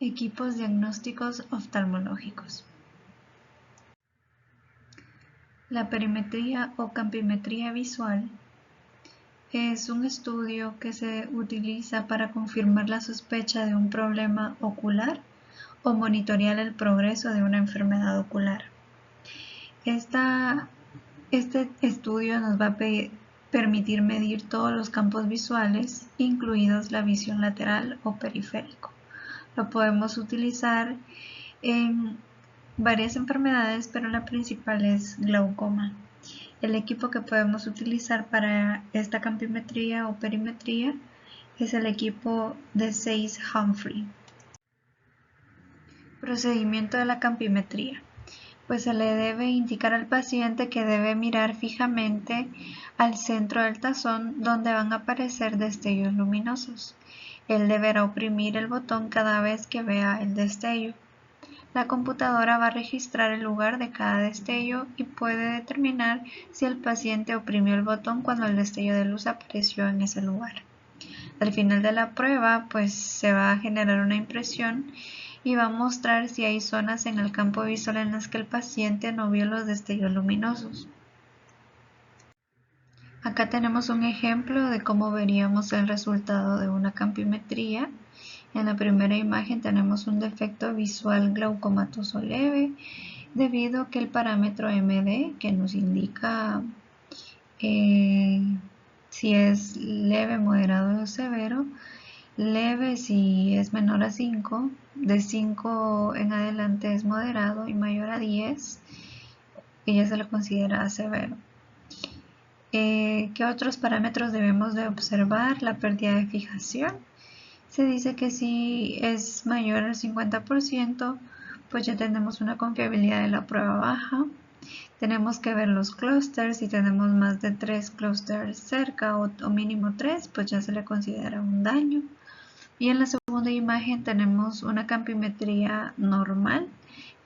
Equipos diagnósticos oftalmológicos. La perimetría o campimetría visual es un estudio que se utiliza para confirmar la sospecha de un problema ocular o monitorear el progreso de una enfermedad ocular. Este estudio nos va a permitir medir todos los campos visuales, incluidos la visión lateral o periférico. Lo podemos utilizar en varias enfermedades, pero la principal es glaucoma. El equipo que podemos utilizar para esta campimetría o perimetría es el equipo de Zeiss-Humphrey. Procedimiento de la campimetría. Pues se le debe indicar al paciente que debe mirar fijamente al centro del tazón donde van a aparecer destellos luminosos. Él deberá oprimir el botón cada vez que vea el destello. La computadora va a registrar el lugar de cada destello y puede determinar si el paciente oprimió el botón cuando el destello de luz apareció en ese lugar. Al final de la prueba, pues se va a generar una impresión y va a mostrar si hay zonas en el campo visual en las que el paciente no vio los destellos luminosos. Acá tenemos un ejemplo de cómo veríamos el resultado de una campimetría. En la primera imagen tenemos un defecto visual glaucomatoso leve, debido a que el parámetro MD, que nos indica si es leve, moderado o severo, leve si es menor a 5, de 5 en adelante es moderado y mayor a 10, y ya se le considera severo. ¿Qué otros parámetros debemos de observar? La pérdida de fijación. Se dice que si es mayor al 50%, pues ya tenemos una confiabilidad de la prueba baja. Tenemos que ver los clústeres. Si tenemos más de 3 clústeres cerca o mínimo 3, pues ya se le considera un daño. Y en la segunda imagen tenemos una campimetría normal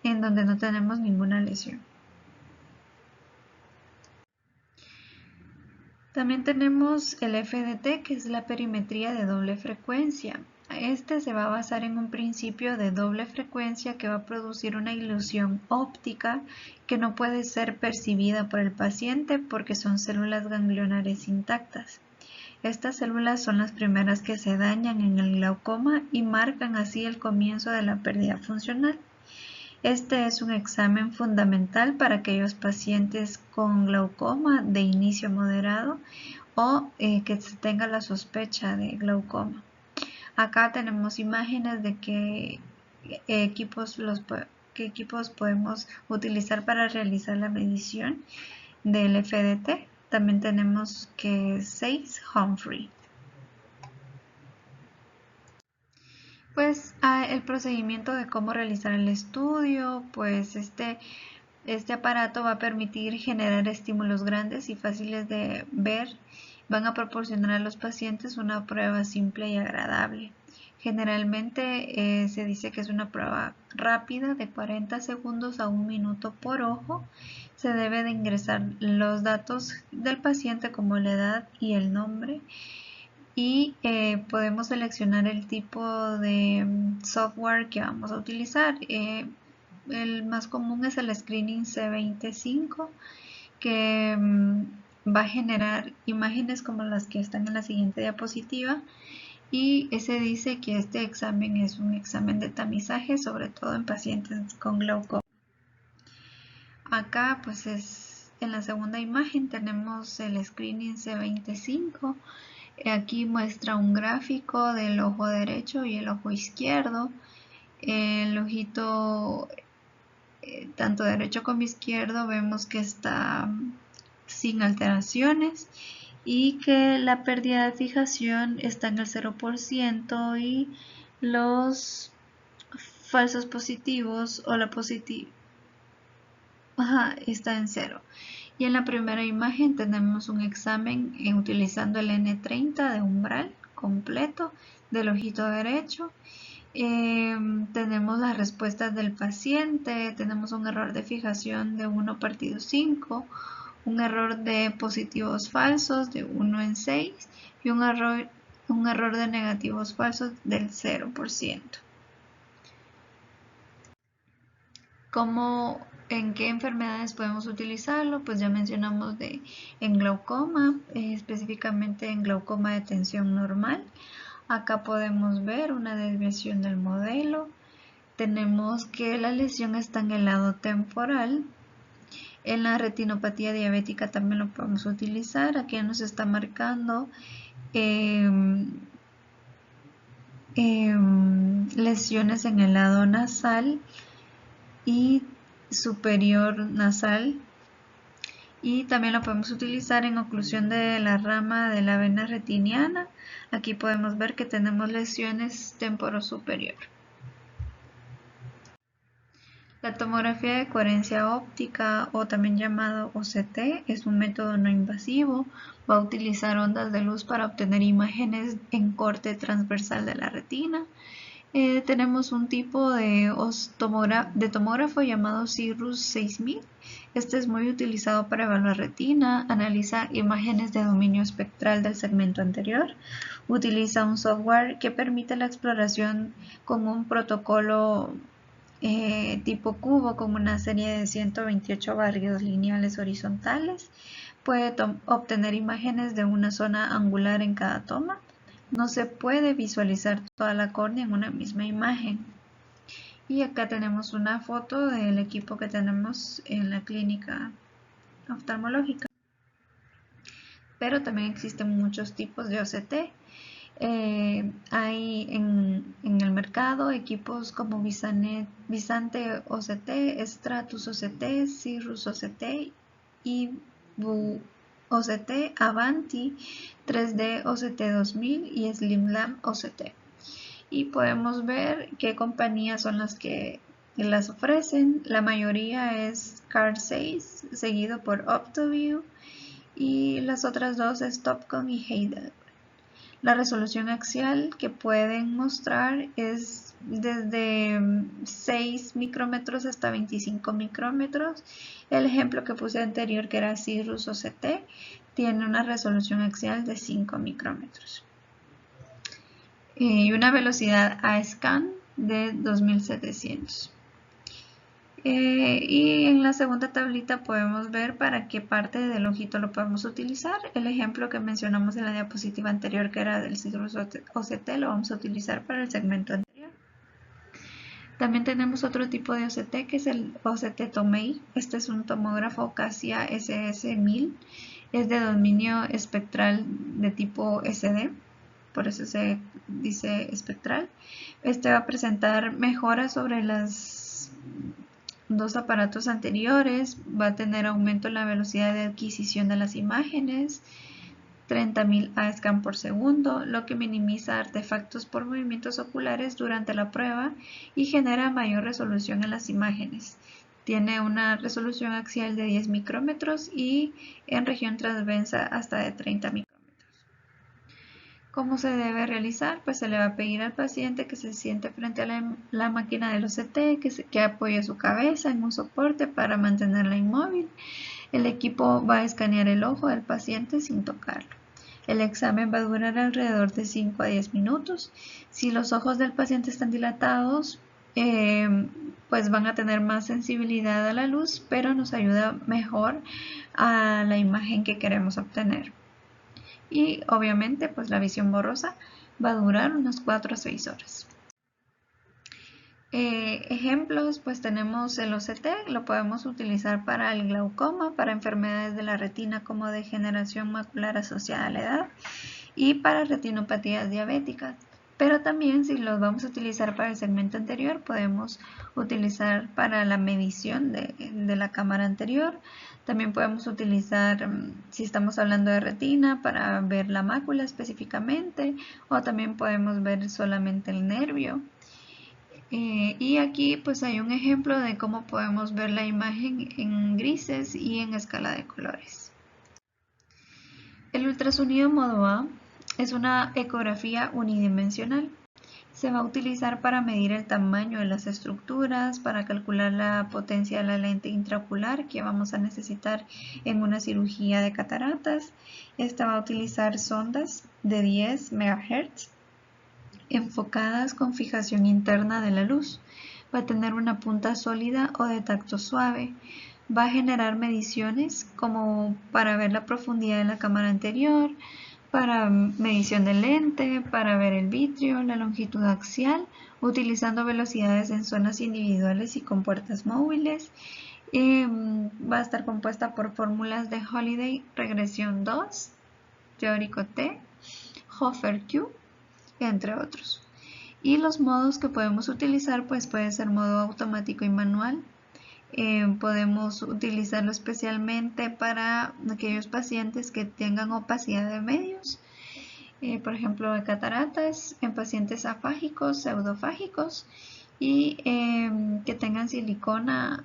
en donde no tenemos ninguna lesión. También tenemos el FDT, que es la perimetría de doble frecuencia. Este se va a basar en un principio de doble frecuencia que va a producir una ilusión óptica que no puede ser percibida por el paciente porque son células ganglionares intactas. Estas células son las primeras que se dañan en el glaucoma y marcan así el comienzo de la pérdida funcional. Este es un examen fundamental para aquellos pacientes con glaucoma de inicio moderado o que se tenga la sospecha de glaucoma. Acá tenemos imágenes de qué equipos podemos utilizar para realizar la medición del FDT. También tenemos que Zeiss-Humphrey. Pues el procedimiento de cómo realizar el estudio, pues este aparato va a permitir generar estímulos grandes y fáciles de ver. Van a proporcionar a los pacientes una prueba simple y agradable. Generalmente se dice que es una prueba rápida de 40 segundos a 1 minuto por ojo. Se debe de ingresar los datos del paciente como la edad y el nombre. Y podemos seleccionar el tipo de software que vamos a utilizar. El más común es el Screening C25, que va a generar imágenes como las que están en la siguiente diapositiva, y se dice que este examen es un examen de tamizaje, sobre todo en pacientes con glaucoma. Acá pues en la segunda imagen tenemos el Screening C25. Aquí muestra un gráfico del ojo derecho y el ojo izquierdo. El ojito tanto derecho como izquierdo vemos que está sin alteraciones y que la pérdida de fijación está en el 0% y los falsos positivos o la positiva está en 0. Y en la primera imagen tenemos un examen utilizando el N30 de umbral completo del ojito derecho. Tenemos las respuestas del paciente, tenemos un error de fijación de 1/5, un error de positivos falsos de 1 en 6 y un error de negativos falsos del 0%. ¿En qué enfermedades podemos utilizarlo? Pues ya mencionamos en glaucoma, específicamente en glaucoma de tensión normal. Acá podemos ver una desviación del modelo. Tenemos que la lesión está en el lado temporal. En la retinopatía diabética también lo podemos utilizar. Aquí nos está marcando lesiones en el lado nasal y superior nasal, y también lo podemos utilizar en oclusión de la rama de la vena retiniana. Aquí podemos ver que tenemos lesiones temporo-superior. La tomografía de coherencia óptica, o también llamado OCT, es un método no invasivo. Va a utilizar ondas de luz para obtener imágenes en corte transversal de la retina. Tenemos un tipo de tomógrafo llamado Cirrus 6000. Este es muy utilizado para evaluar retina, analizar imágenes de dominio espectral del segmento anterior. Utiliza un software que permite la exploración con un protocolo tipo cubo, con una serie de 128 barridos lineales horizontales. Puede obtener imágenes de una zona angular en cada toma. No se puede visualizar toda la córnea en una misma imagen. Y acá tenemos una foto del equipo que tenemos en la clínica oftalmológica. Pero también existen muchos tipos de OCT. Hay en el mercado equipos como Visante OCT, Stratus OCT, Cirrus OCT y OCT, Avanti, 3D OCT 2000 y Slimline OCT. Y podemos ver qué compañías son las que las ofrecen. La mayoría es Card 6, seguido por Optoview, y las otras dos es Topcon y Heidel. La resolución axial que pueden mostrar es desde 6 micrómetros hasta 25 micrómetros. El ejemplo que puse anterior, que era Cirrus OCT, tiene una resolución axial de 5 micrómetros. Y una velocidad A-scan de 2700. Y en la segunda tablita podemos ver para qué parte del ojito lo podemos utilizar. El ejemplo que mencionamos en la diapositiva anterior, que era del Cirrus OCT, lo vamos a utilizar para el segmento anterior. También tenemos otro tipo de OCT, que es el OCT Tomei. Este es un tomógrafo Cassia SS1000. Es de dominio espectral de tipo SD, por eso se dice espectral. Este va a presentar mejoras sobre las dos aparatos anteriores. Va a tener aumento en la velocidad de adquisición de las imágenes, 30.000 A-scan por segundo, lo que minimiza artefactos por movimientos oculares durante la prueba y genera mayor resolución en las imágenes. Tiene una resolución axial de 10 micrómetros y en región transversa hasta de 30 micrómetros. ¿Cómo se debe realizar? Pues se le va a pedir al paciente que se siente frente a la máquina del OCT, que apoye su cabeza en un soporte para mantenerla inmóvil. El equipo va a escanear el ojo del paciente sin tocarlo. El examen va a durar alrededor de 5 a 10 minutos. Si los ojos del paciente están dilatados, pues van a tener más sensibilidad a la luz, pero nos ayuda mejor a la imagen que queremos obtener. Y obviamente pues la visión borrosa va a durar unas 4 a 6 horas. Ejemplos, pues tenemos el OCT, lo podemos utilizar para el glaucoma, para enfermedades de la retina como degeneración macular asociada a la edad y para retinopatías diabéticas. Pero también, si los vamos a utilizar para el segmento anterior, podemos utilizar para la medición de la cámara anterior. También podemos utilizar, si estamos hablando de retina, para ver la mácula específicamente, o también podemos ver solamente el nervio. Y aquí pues hay un ejemplo de cómo podemos ver la imagen en grises y en escala de colores. El ultrasonido modo A es una ecografía unidimensional. Se va a utilizar para medir el tamaño de las estructuras, para calcular la potencia de la lente intraocular que vamos a necesitar en una cirugía de cataratas. Esta va a utilizar sondas de 10 MHz enfocadas con fijación interna de la luz. va a tener una punta sólida o de tacto suave. Va a generar mediciones como para ver la profundidad de la cámara anterior, para medición del lente, para ver el vitrio, la longitud axial, utilizando velocidades en zonas individuales y con puertas móviles. Va a estar compuesta por fórmulas de Holiday Regresión 2, Teórico T, Hofer Q, entre otros. Y los modos que podemos utilizar pues puede ser modo automático y manual. Podemos utilizarlo especialmente para aquellos pacientes que tengan opacidad de medios, por ejemplo de cataratas, en pacientes afágicos, pseudofágicos y que tengan silicona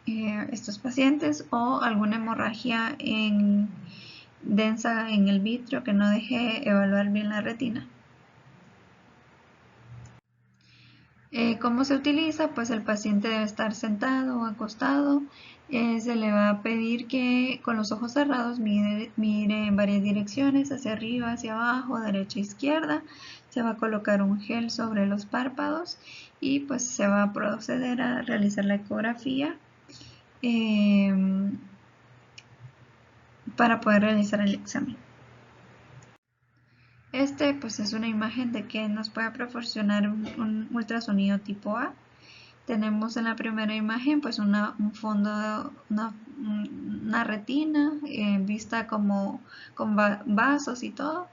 estos pacientes, o alguna hemorragia densa en el vitrio que no deje evaluar bien la retina. ¿Cómo se utiliza? Pues el paciente debe estar sentado o acostado. Se le va a pedir que con los ojos cerrados mire en varias direcciones, hacia arriba, hacia abajo, derecha, izquierda. Se va a colocar un gel sobre los párpados y pues se va a proceder a realizar la ecografía para poder realizar el examen. Este pues es una imagen de que nos puede proporcionar un ultrasonido tipo A. Tenemos en la primera imagen pues un fondo, una retina vista como con vasos y todo.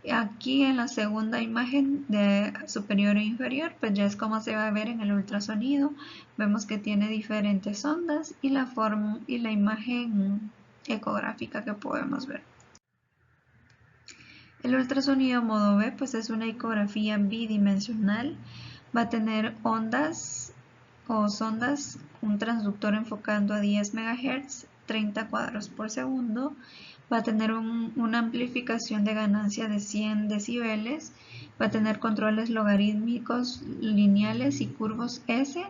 Aquí en la segunda imagen de superior e inferior pues ya es como se va a ver en el ultrasonido. Vemos que tiene diferentes ondas y la forma y la imagen ecográfica que podemos ver. El ultrasonido modo B pues es una ecografía bidimensional. Va a tener ondas o sondas, un transductor enfocando a 10 MHz, 30 cuadros por segundo. Va a tener una amplificación de ganancia de 100 decibeles. Va a tener controles logarítmicos lineales y curvos S.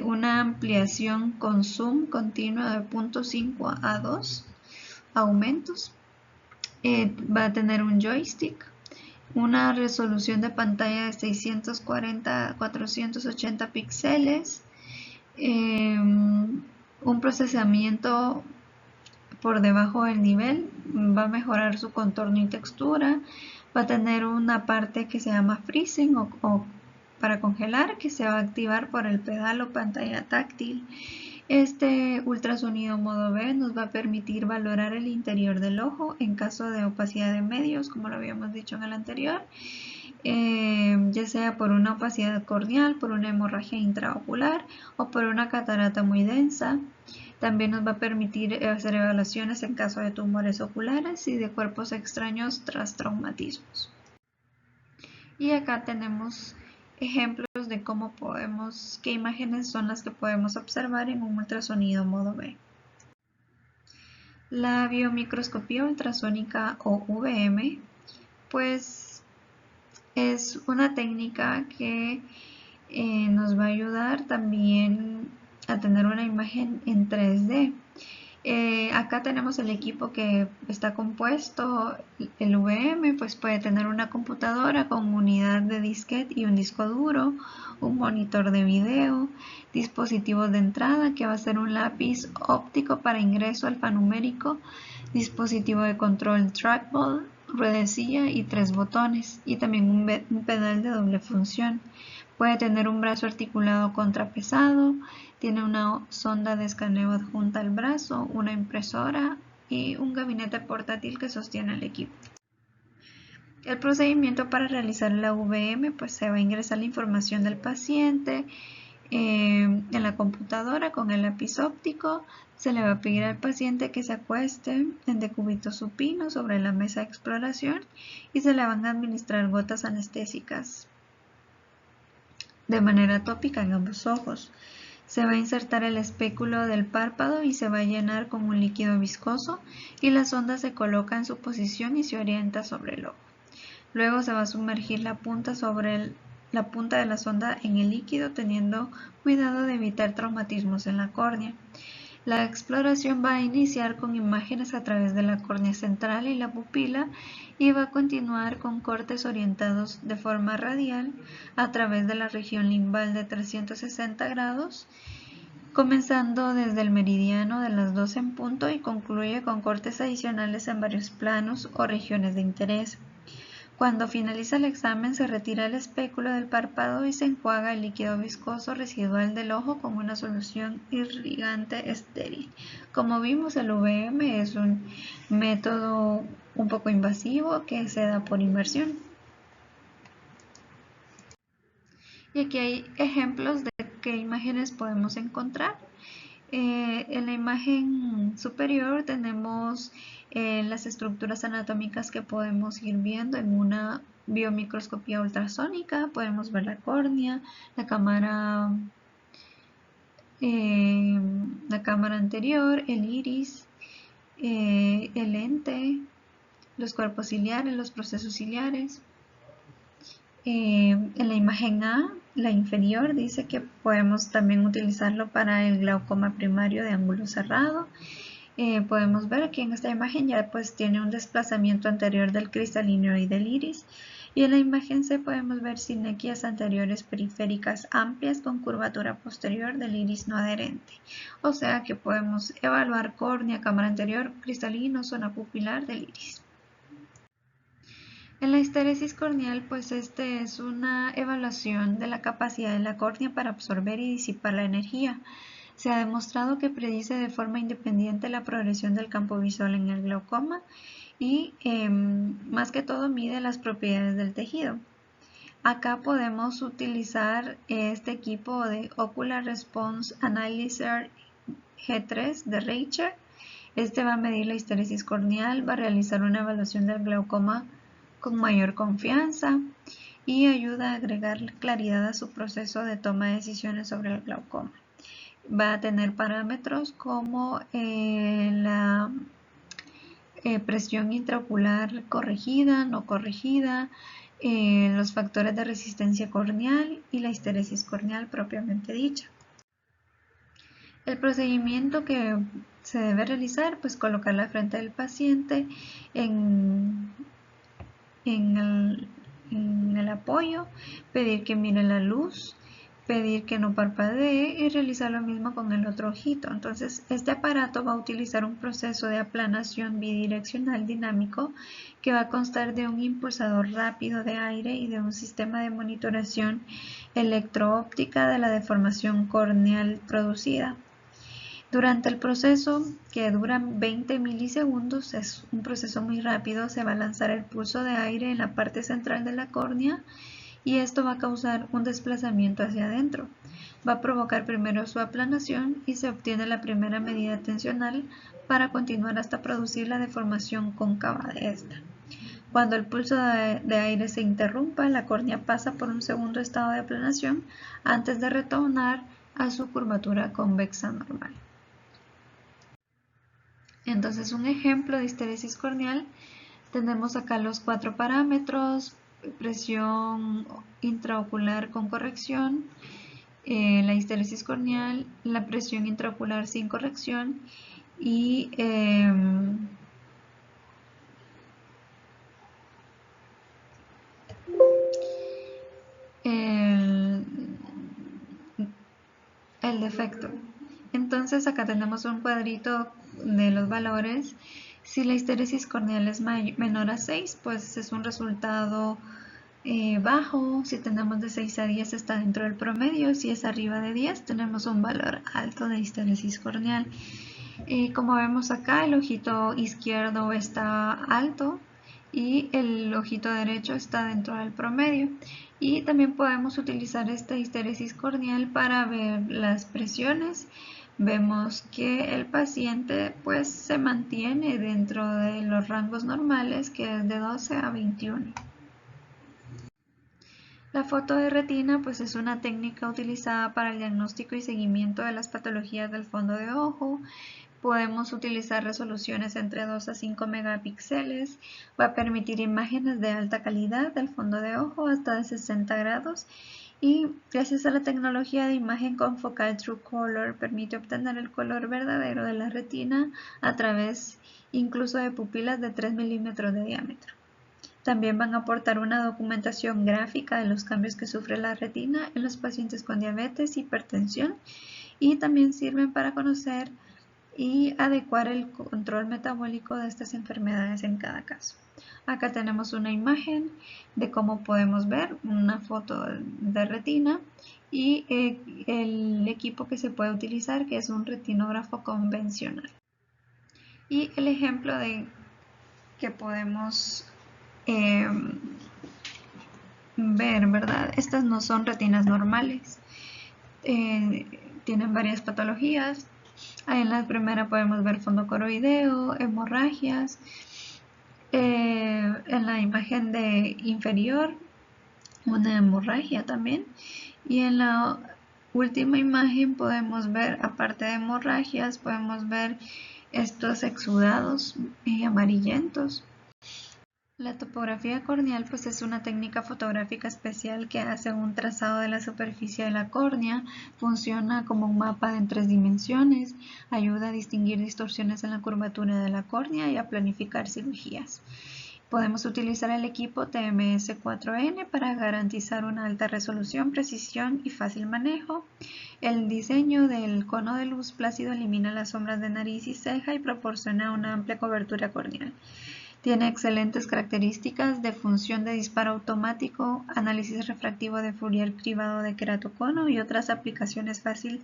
Una ampliación con zoom continuo de 0.5 a 2 aumentos. Va a tener un joystick, una resolución de pantalla de 640 a 480 píxeles, un procesamiento por debajo del nivel, va a mejorar su contorno y textura, va a tener una parte que se llama freezing o para congelar, que se va a activar por el pedal o pantalla táctil. Este ultrasonido modo B nos va a permitir valorar el interior del ojo en caso de opacidad de medios, como lo habíamos dicho en el anterior, ya sea por una opacidad corneal, por una hemorragia intraocular o por una catarata muy densa. También nos va a permitir hacer evaluaciones en caso de tumores oculares y de cuerpos extraños tras traumatismos. Y acá tenemos ejemplos de qué imágenes son las que podemos observar en un ultrasonido modo B. La biomicroscopía ultrasónica o VM, pues es una técnica que nos va a ayudar también a tener una imagen en 3D. Acá tenemos el equipo que está compuesto. El VM pues puede tener una computadora con unidad de disquete y un disco duro, un monitor de video, dispositivos de entrada que va a ser un lápiz óptico para ingreso alfanumérico, dispositivo de control trackball, ruedecilla y 3 botones, y también un pedal de doble función. Puede tener un brazo articulado contrapesado, tiene una sonda de escaneo adjunta al brazo, una impresora y un gabinete portátil que sostiene el equipo. El procedimiento para realizar la VM, pues se va a ingresar la información del paciente en la computadora con el lápiz óptico. Se le va a pedir al paciente que se acueste en decúbito supino sobre la mesa de exploración y se le van a administrar gotas anestésicas de manera tópica en ambos ojos. Se va a insertar el espéculo del párpado y se va a llenar con un líquido viscoso y la sonda se coloca en su posición y se orienta sobre el ojo. Luego se va a sumergir la punta de la sonda en el líquido, teniendo cuidado de evitar traumatismos en la córnea. La exploración va a iniciar con imágenes a través de la córnea central y la pupila y va a continuar con cortes orientados de forma radial a través de la región limbal de 360 grados, comenzando desde el meridiano de las 12 en punto y concluye con cortes adicionales en varios planos o regiones de interés. Cuando finaliza el examen se retira el espéculo del párpado y se enjuaga el líquido viscoso residual del ojo con una solución irrigante estéril. Como vimos, el UVM es un método un poco invasivo que se da por inmersión. Y aquí hay ejemplos de qué imágenes podemos encontrar. En la imagen superior tenemos las estructuras anatómicas que podemos ir viendo en una biomicroscopía ultrasónica. Podemos ver la córnea, la cámara anterior, el iris, el lente, los cuerpos ciliares, los procesos ciliares. En la imagen A, la inferior, dice que podemos también utilizarlo para el glaucoma primario de ángulo cerrado. Podemos ver aquí en esta imagen ya pues tiene un desplazamiento anterior del cristalino y del iris. Y en la imagen C podemos ver sinequias anteriores periféricas amplias con curvatura posterior del iris no adherente. O sea que podemos evaluar córnea, cámara anterior, cristalino, zona pupilar del iris. En la histeresis corneal, pues este es una evaluación de la capacidad de la córnea para absorber y disipar la energía. Se ha demostrado que predice de forma independiente la progresión del campo visual en el glaucoma y más que todo mide las propiedades del tejido. Acá podemos utilizar este equipo de Ocular Response Analyzer G3 de Reicher. Este va a medir la histeresis corneal, va a realizar una evaluación del glaucoma con mayor confianza y ayuda a agregar claridad a su proceso de toma de decisiones sobre el glaucoma. Va a tener parámetros como la presión intraocular corregida, no corregida, los factores de resistencia corneal y la histeresis corneal propiamente dicha. El procedimiento que se debe realizar, pues colocar la frente del paciente en el apoyo, pedir que mire la luz, pedir que no parpadee y realizar lo mismo con el otro ojito. Entonces, este aparato va a utilizar un proceso de aplanación bidireccional dinámico que va a constar de un impulsador rápido de aire y de un sistema de monitoración electroóptica de la deformación corneal producida. Durante el proceso, que dura 20 milisegundos, es un proceso muy rápido, se va a lanzar el pulso de aire en la parte central de la córnea y esto va a causar un desplazamiento hacia adentro. Va a provocar primero su aplanación y se obtiene la primera medida tensional para continuar hasta producir la deformación cóncava de esta. Cuando el pulso de aire se interrumpa, la córnea pasa por un segundo estado de aplanación antes de retornar a su curvatura convexa normal. Entonces, un ejemplo de histeresis corneal, tenemos acá los 4 parámetros: presión intraocular con corrección, la histeresis corneal, la presión intraocular sin corrección y el defecto. Entonces acá tenemos un cuadrito de los valores. Si la histeresis corneal es menor a 6, pues es un resultado bajo. Si tenemos de 6 a 10 está dentro del promedio. Si es arriba de 10 tenemos un valor alto de histeresis corneal. Como vemos acá, el ojito izquierdo está alto y el ojito derecho está dentro del promedio. Y también podemos utilizar esta histeresis corneal para ver las presiones. Vemos que el paciente pues se mantiene dentro de los rangos normales, que es de 12 a 21. La foto de retina pues es una técnica utilizada para el diagnóstico y seguimiento de las patologías del fondo de ojo. Podemos utilizar resoluciones entre 2 a 5 megapíxeles, va a permitir imágenes de alta calidad del fondo de ojo hasta de 60 grados Y gracias a la tecnología de imagen confocal True Color permite obtener el color verdadero de la retina a través incluso de pupilas de 3 milímetros de diámetro. También van a aportar una documentación gráfica de los cambios que sufre la retina en los pacientes con diabetes, hipertensión, y también sirven para conocer y adecuar el control metabólico de estas enfermedades en cada caso. Acá tenemos una imagen de cómo podemos ver una foto de retina y el equipo que se puede utilizar, que es un retinógrafo convencional. Y el ejemplo de que podemos ver, ¿verdad? Estas no son retinas normales. Tienen varias patologías. En la primera podemos ver fondo coroideo, hemorragias. En la imagen de inferior, una hemorragia también. Y en la última imagen podemos ver, aparte de hemorragias, podemos ver estos exudados amarillentos. La topografía corneal pues es una técnica fotográfica especial que hace un trazado de la superficie de la córnea, funciona como un mapa en 3 dimensiones, ayuda a distinguir distorsiones en la curvatura de la córnea y a planificar cirugías. Podemos utilizar el equipo TMS-4N para garantizar una alta resolución, precisión y fácil manejo. El diseño del cono de luz plácido elimina las sombras de nariz y ceja y proporciona una amplia cobertura corneal. Tiene excelentes características de función de disparo automático, análisis refractivo de Fourier cribado de queratocono y otras aplicaciones de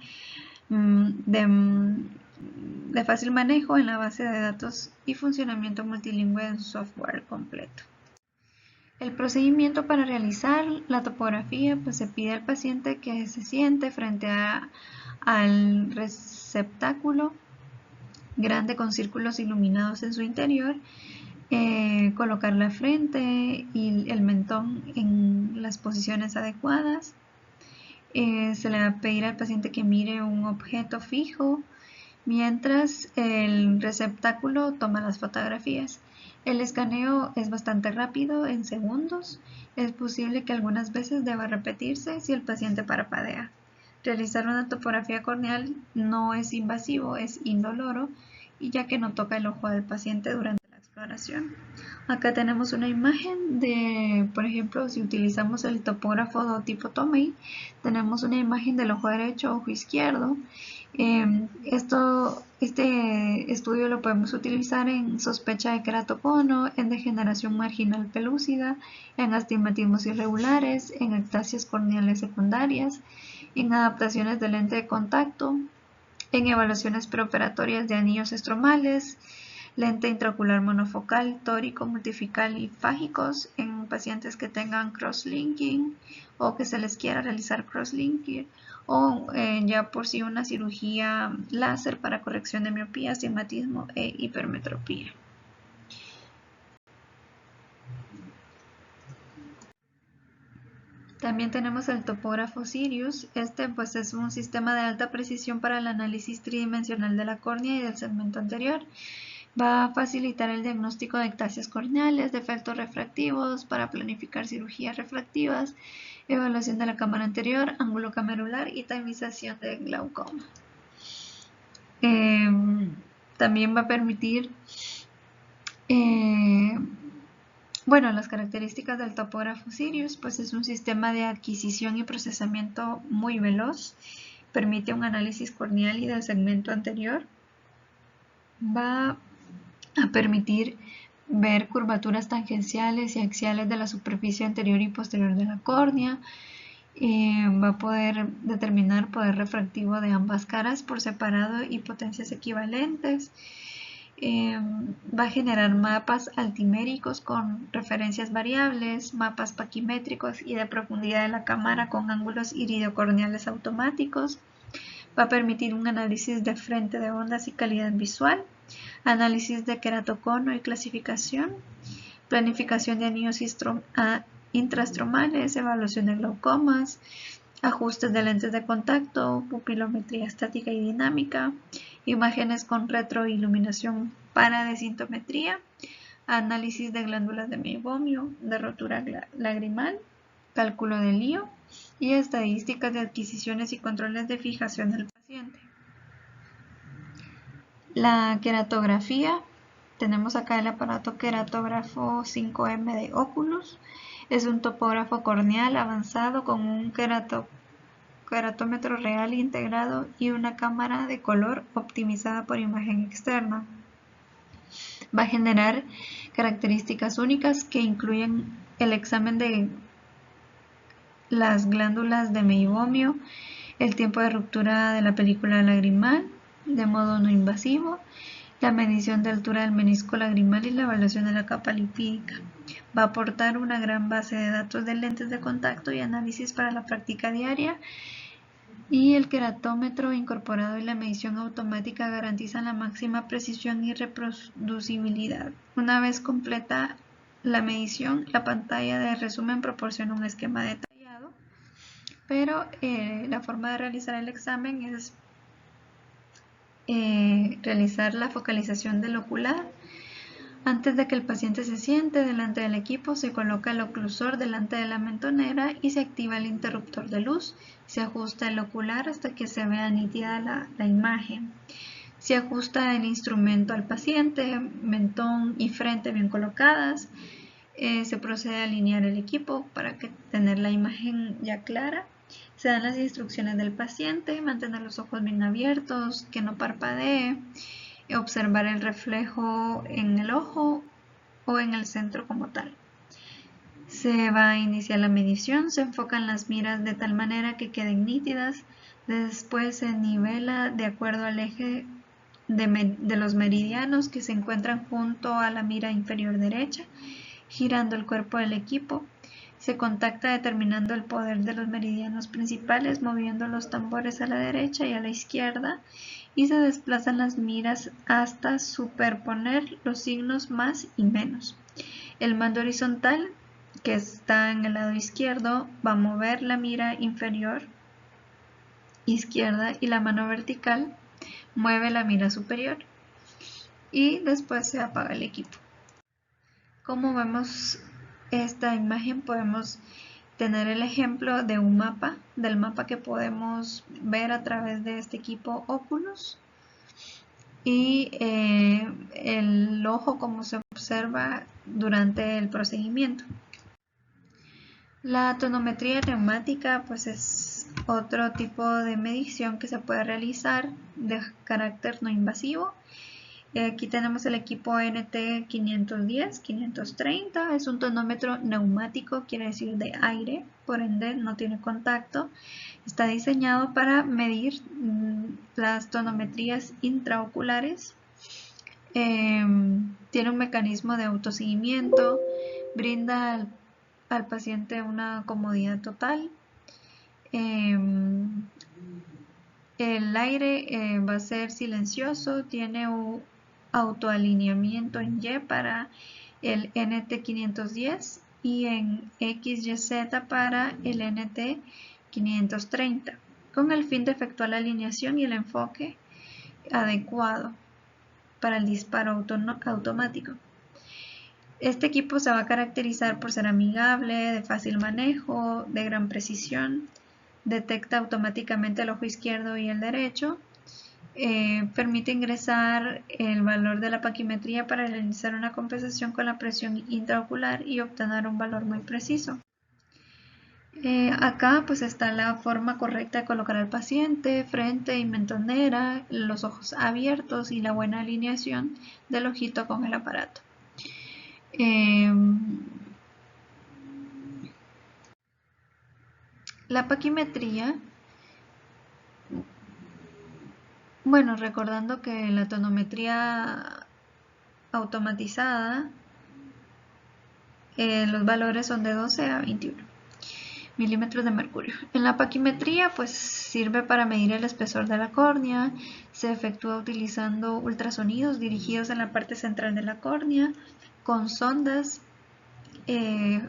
fácil manejo en la base de datos y funcionamiento multilingüe en software completo. El procedimiento para realizar la topografía, pues se pide al paciente que se siente frente al receptáculo grande con círculos iluminados en su interior. Colocar la frente y el mentón en las posiciones adecuadas. Se le va a pedir al paciente que mire un objeto fijo mientras el receptáculo toma las fotografías. El escaneo es bastante rápido, en segundos. Es posible que algunas veces deba repetirse si el paciente parpadea. Realizar una topografía corneal no es invasivo, es indoloro, y ya que no toca el ojo del paciente durante la exploración. Acá tenemos una imagen de, por ejemplo, si utilizamos el topógrafo tipo Tomei, tenemos una imagen del ojo derecho, ojo izquierdo. Este estudio lo podemos utilizar en sospecha de queratocono, en degeneración marginal pelúcida, en astigmatismos irregulares, en ectasias corneales secundarias, en adaptaciones de lente de contacto, en evaluaciones preoperatorias de anillos estromales, lente intraocular monofocal, tórico, multifocal y fágicos en pacientes que tengan crosslinking o que se les quiera realizar crosslinking, o ya por sí una cirugía láser para corrección de miopía, astigmatismo e hipermetropía. También tenemos el topógrafo Sirius. Este pues es un sistema de alta precisión para el análisis tridimensional de la córnea y del segmento anterior. Va a facilitar el diagnóstico de ectasias corneales, defectos refractivos, para planificar cirugías refractivas, evaluación de la cámara anterior, ángulo camerular y tamización de glaucoma. También va a permitir, las características del topógrafo Sirius, pues es un sistema de adquisición y procesamiento muy veloz, permite un análisis corneal y del segmento anterior, va a permitir ver curvaturas tangenciales y axiales de la superficie anterior y posterior de la córnea. Va a poder determinar poder refractivo de ambas caras por separado y potencias equivalentes. Va a generar mapas altiméricos con referencias variables, mapas paquimétricos y de profundidad de la cámara con ángulos iridocorneales automáticos. Va a permitir un análisis de frente de ondas y calidad visual, análisis de queratocono y clasificación, planificación de anillos intrastromales, evaluación de glaucomas, ajustes de lentes de contacto, pupilometría estática y dinámica, imágenes con retroiluminación para desintometría, análisis de glándulas de meibomio, de rotura lagrimal, cálculo de lío y estadísticas de adquisiciones y controles de fijación del paciente. La queratografía, tenemos acá el aparato queratógrafo 5M de Oculus. Es un topógrafo corneal avanzado con un queratómetro real integrado y una cámara de color optimizada por imagen externa. Va a generar características únicas que incluyen el examen de las glándulas de meibomio, el tiempo de ruptura de la película lagrimal de modo no invasivo, la medición de altura del menisco lagrimal y la evaluación de la capa lipídica. Va a aportar una gran base de datos de lentes de contacto y análisis para la práctica diaria. Y el queratómetro incorporado y la medición automática garantizan la máxima precisión y reproducibilidad. Una vez completa la medición, la pantalla de resumen proporciona un esquema detallado, pero la forma de realizar el examen es realizar la focalización del ocular. Antes de que el paciente se siente delante del equipo, se coloca el oclusor delante de la mentonera y se activa el interruptor de luz. Se ajusta el ocular hasta que se vea nítida la imagen. Se ajusta el instrumento al paciente, mentón y frente bien colocadas. Se procede a alinear el equipo para tener la imagen ya clara. Se dan las instrucciones del paciente, mantener los ojos bien abiertos, que no parpadee, observar el reflejo en el ojo o en el centro como tal. Se va a iniciar la medición, se enfocan las miras de tal manera que queden nítidas, después se nivela de acuerdo al eje de los meridianos que se encuentran junto a la mira inferior derecha, girando el cuerpo del equipo. Se contacta determinando el poder de los meridianos principales, moviendo los tambores a la derecha y a la izquierda, y se desplazan las miras hasta superponer los signos más y menos. El mando horizontal, que está en el lado izquierdo, va a mover la mira inferior izquierda y la mano vertical mueve la mira superior. Y después se apaga el equipo. Como vemos esta imagen, podemos tener el ejemplo de un mapa, del mapa que podemos ver a través de este equipo Oculus. Y el ojo como se observa durante el procedimiento. La tonometría neumática pues es otro tipo de medición que se puede realizar de carácter no invasivo. Aquí tenemos el equipo NT510-530, es un tonómetro neumático, quiere decir de aire, por ende no tiene contacto. Está diseñado para medir las tonometrías intraoculares. Tiene un mecanismo de autoseguimiento, brinda al paciente una comodidad total. El aire va a ser silencioso, tiene un autoalineamiento en Y para el NT510 y en XYZ para el NT530, con el fin de efectuar la alineación y el enfoque adecuado para el disparo automático. Este equipo se va a caracterizar por ser amigable, de fácil manejo, de gran precisión, detecta automáticamente el ojo izquierdo y el derecho, permite ingresar el valor de la paquimetría para realizar una compensación con la presión intraocular y obtener un valor muy preciso. Acá pues está la forma correcta de colocar al paciente, frente y mentonera, los ojos abiertos y la buena alineación del ojito con el aparato. La paquimetría, bueno, recordando que la tonometría automatizada, los valores son de 12 a 21 milímetros de mercurio. En la paquimetría pues sirve para medir el espesor de la córnea, se efectúa utilizando ultrasonidos dirigidos en la parte central de la córnea con sondas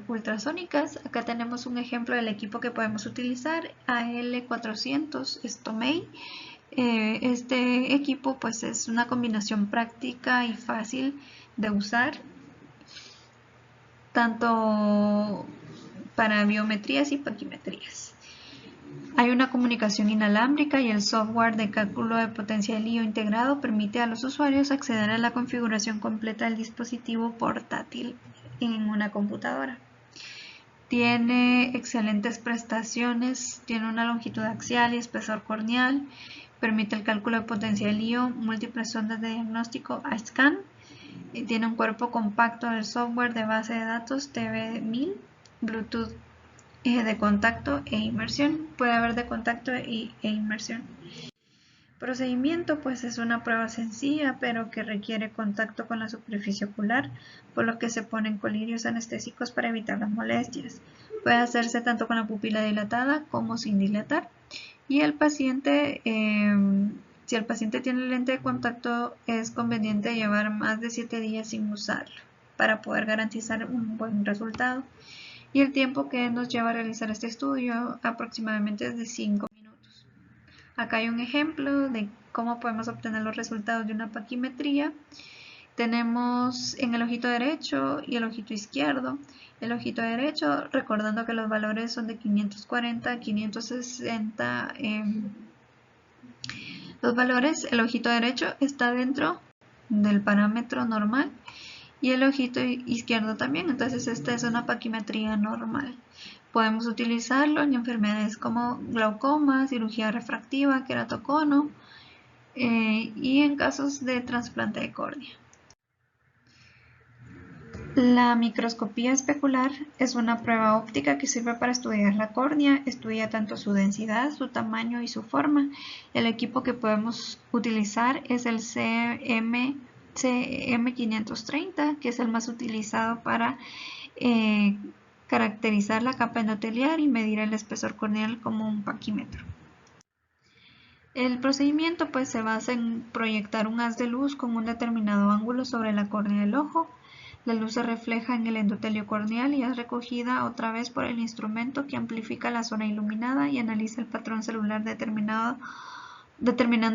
ultrasónicas. Acá tenemos un ejemplo del equipo que podemos utilizar, AL400 Stomei. Este equipo pues es una combinación práctica y fácil de usar, tanto para biometrías y paquimetrías. Hay una comunicación inalámbrica y el software de cálculo de potencia del lío integrado permite a los usuarios acceder a la configuración completa del dispositivo portátil en una computadora. Tiene excelentes prestaciones, tiene una longitud axial y espesor corneal, permite el cálculo de potencia del lío, múltiples ondas de diagnóstico iScan, tiene un cuerpo compacto del software de base de datos TV1000, Bluetooth de contacto e inmersión. Puede haber de contacto e inmersión. Procedimiento pues es una prueba sencilla pero que requiere contacto con la superficie ocular, por lo que se ponen colirios anestésicos para evitar las molestias. Puede hacerse tanto con la pupila dilatada como sin dilatar. Y el paciente, si el paciente tiene lente de contacto, es conveniente llevar más de 7 días sin usarlo para poder garantizar un buen resultado. Y el tiempo que nos lleva a realizar este estudio aproximadamente es de 5 minutos. Acá hay un ejemplo de cómo podemos obtener los resultados de una paquimetría. Tenemos en el ojito derecho y el ojito izquierdo. El ojito derecho, recordando que los valores son de 540 a 560 los valores, el ojito derecho está dentro del parámetro normal y el ojito izquierdo también, entonces esta es una paquimetría normal. Podemos utilizarlo en enfermedades como glaucoma, cirugía refractiva, queratocono y en casos de trasplante de córnea. La microscopía especular es una prueba óptica que sirve para estudiar la córnea, estudia tanto su densidad, su tamaño y su forma. El equipo que podemos utilizar es el CM530, que es el más utilizado para caracterizar la capa endotelial y medir el espesor corneal como un paquímetro. El procedimiento pues se basa en proyectar un haz de luz con un determinado ángulo sobre la córnea del ojo. La luz se refleja en el endotelio corneal y es recogida otra vez por el instrumento que amplifica la zona iluminada y analiza el patrón celular determinando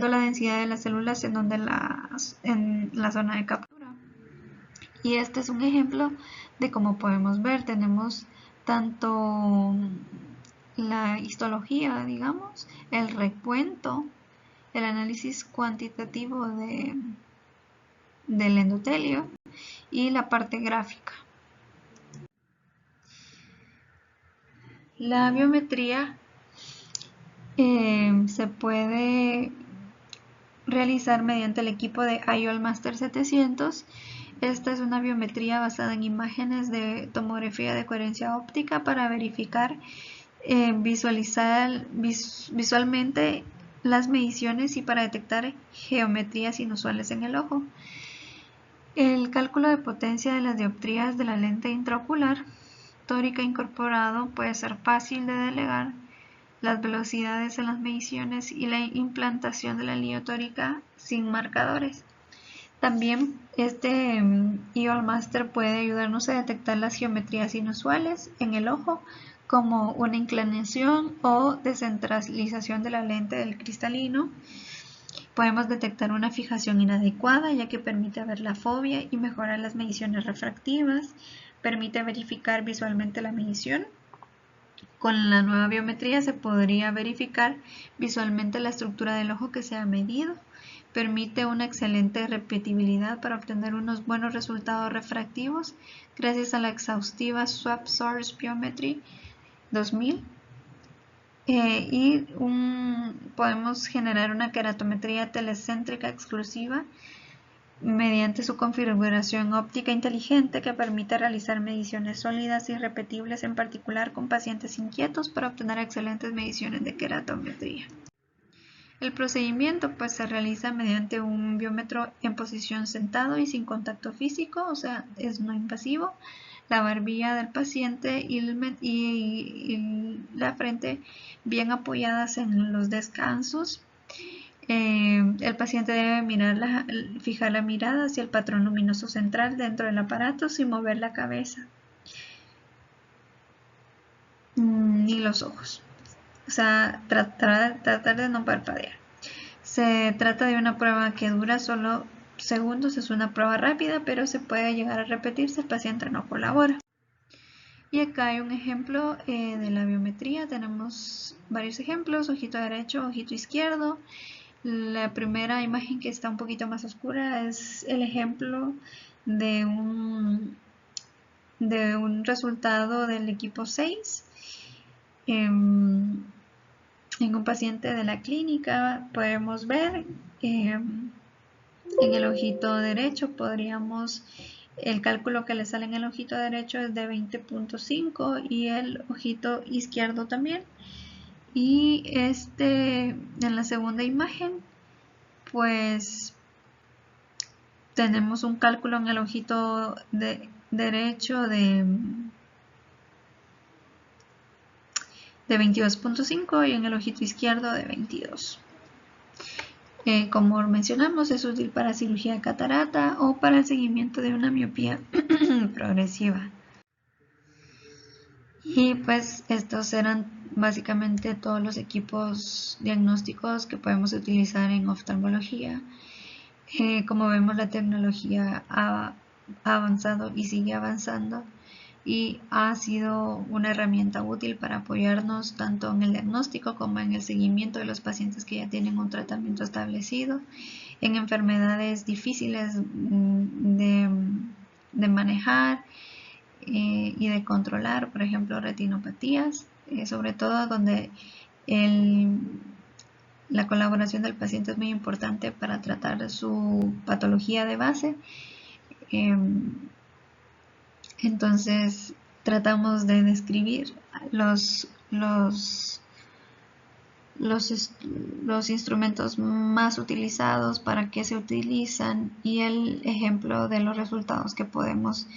la densidad de las células en la zona de captura. Y este es un ejemplo de cómo podemos ver. Tenemos tanto la histología, digamos, el recuento, el análisis cuantitativo del endotelio y la parte gráfica. La biometría se puede realizar mediante el equipo de IOL Master 700. Esta es una biometría basada en imágenes de tomografía de coherencia óptica para verificar, visualizar visualmente las mediciones y para detectar geometrías inusuales en el ojo. El cálculo de potencia de las dioptrías de la lente intraocular tórica incorporado puede ser fácil de delegar. Las velocidades en las mediciones y la implantación de la línea tórica sin marcadores. También este IOL Master puede ayudarnos a detectar las geometrías inusuales en el ojo, como una inclinación o descentralización de la lente del cristalino. Podemos detectar una fijación inadecuada, ya que permite ver la fobia y mejorar las mediciones refractivas. Permite verificar visualmente la medición. Con la nueva biometría se podría verificar visualmente la estructura del ojo que se ha medido. Permite una excelente repetibilidad para obtener unos buenos resultados refractivos gracias a la exhaustiva Swab Source Biometry 2000. Podemos generar una keratometría telecéntrica exclusiva mediante su configuración óptica inteligente que permite realizar mediciones sólidas y repetibles, en particular con pacientes inquietos, para obtener excelentes mediciones de keratometría. El procedimiento pues se realiza mediante un biómetro en posición sentado y sin contacto físico, o sea, es no invasivo. La barbilla del paciente y la frente bien apoyadas en los descansos. El paciente debe fijar la mirada hacia el patrón luminoso central dentro del aparato sin mover la cabeza ni los ojos. O sea, tratar de no parpadear. Se trata de una prueba que dura solo segundos, es una prueba rápida, pero se puede llegar a repetir si el paciente no colabora. Y acá hay un ejemplo de la biometría. Tenemos varios ejemplos: ojito derecho, ojito izquierdo. La primera imagen, que está un poquito más oscura, es el ejemplo de un resultado del equipo 6 en un paciente de la clínica. Podemos ver en el ojito derecho, el cálculo que le sale en el ojito derecho es de 20.5 y el ojito izquierdo también. Y en la segunda imagen, pues tenemos un cálculo en el ojito derecho de 22.5 y en el ojito izquierdo de 22. Como mencionamos, es útil para cirugía de catarata o para el seguimiento de una miopía progresiva. Y pues estos eran básicamente todos los equipos diagnósticos que podemos utilizar en oftalmología. Como vemos, la tecnología ha avanzado y sigue avanzando, y ha sido una herramienta útil para apoyarnos tanto en el diagnóstico como en el seguimiento de los pacientes que ya tienen un tratamiento establecido, en enfermedades difíciles de manejar y de controlar, por ejemplo retinopatías, sobre todo donde la colaboración del paciente es muy importante para tratar su patología de base. Entonces tratamos de describir los instrumentos más utilizados, para qué se utilizan y el ejemplo de los resultados que podemos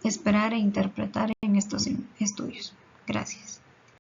esperar e interpretar en estos estudios. Gracias.